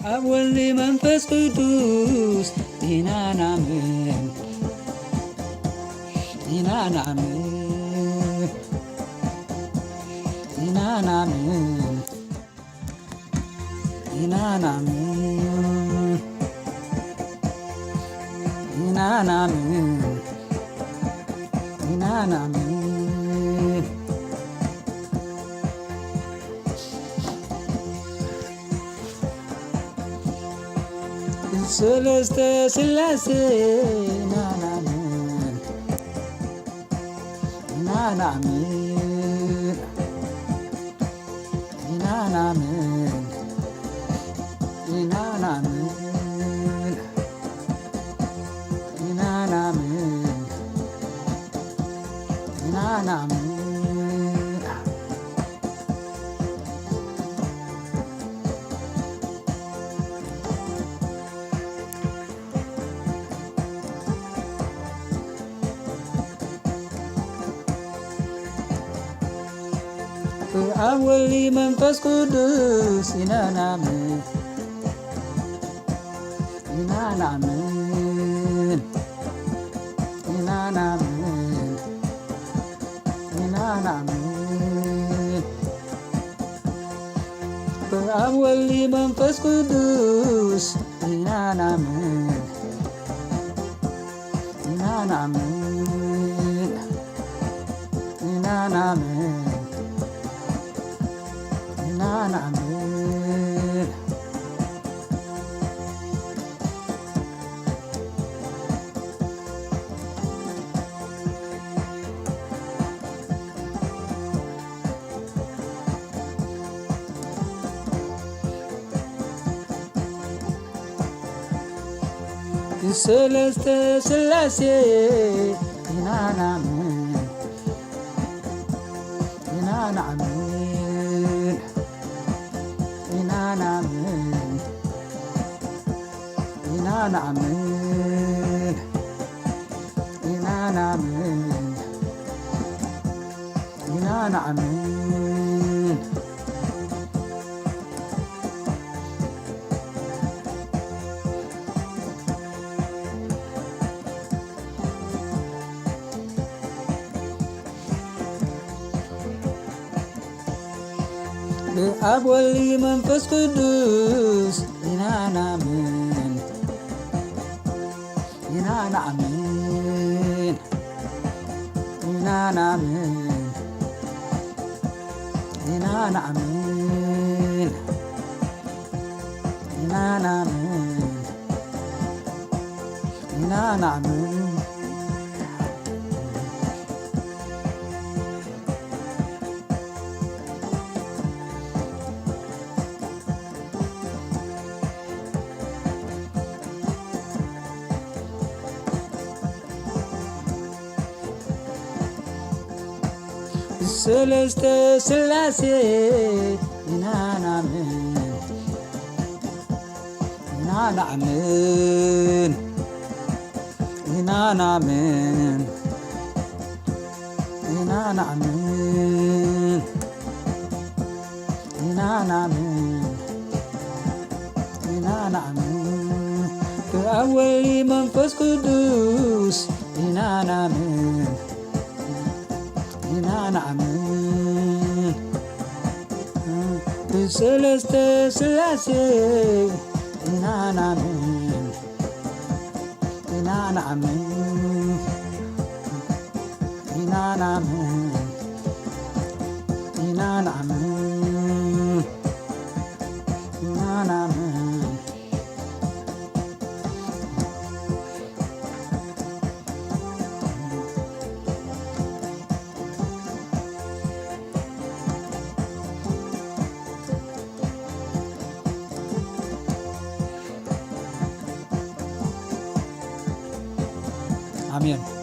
በአብ ወልድ መንፈስ ቅዱስ ይናናምን ይናናምን ይናናምን ይናናምን ይናናምን ይናናምን ሰለስተ ሥላሴ ይናናምን ይናናምን ይናናምን ይናናምን ይናናምን ይናናምን በአብ ወልድ መንፈስ ቅዱስ ይናናምን ይናናምን ይናናምን ይናናምን በአብ ወልድ መንፈስ ቅዱስ ይናናምን ይናናምን ይናናምን ይናናምን ሰለስተ ሥላሴ ይናናምን ይናናምን ይናናምን ይናናምን ይናናምን ይናናምን በአብ ወልድ መንፈስ ቅዱስ ይናናምን ይናናምን ይናናምን ይናናምን ይናናምን ይናናምን ሰለስተ ሥላሴ ይናናምን ይናናምን ይናናምን ይናናምን ይናናምን ይናናምን በአብ ወልድ መንፈስ ቅዱስ ይናናምን ይናናምን ሰለስተ ሥላሴ ይናናምን ይናናምን ይናናምን ይናናምን ይናናምን አሜን።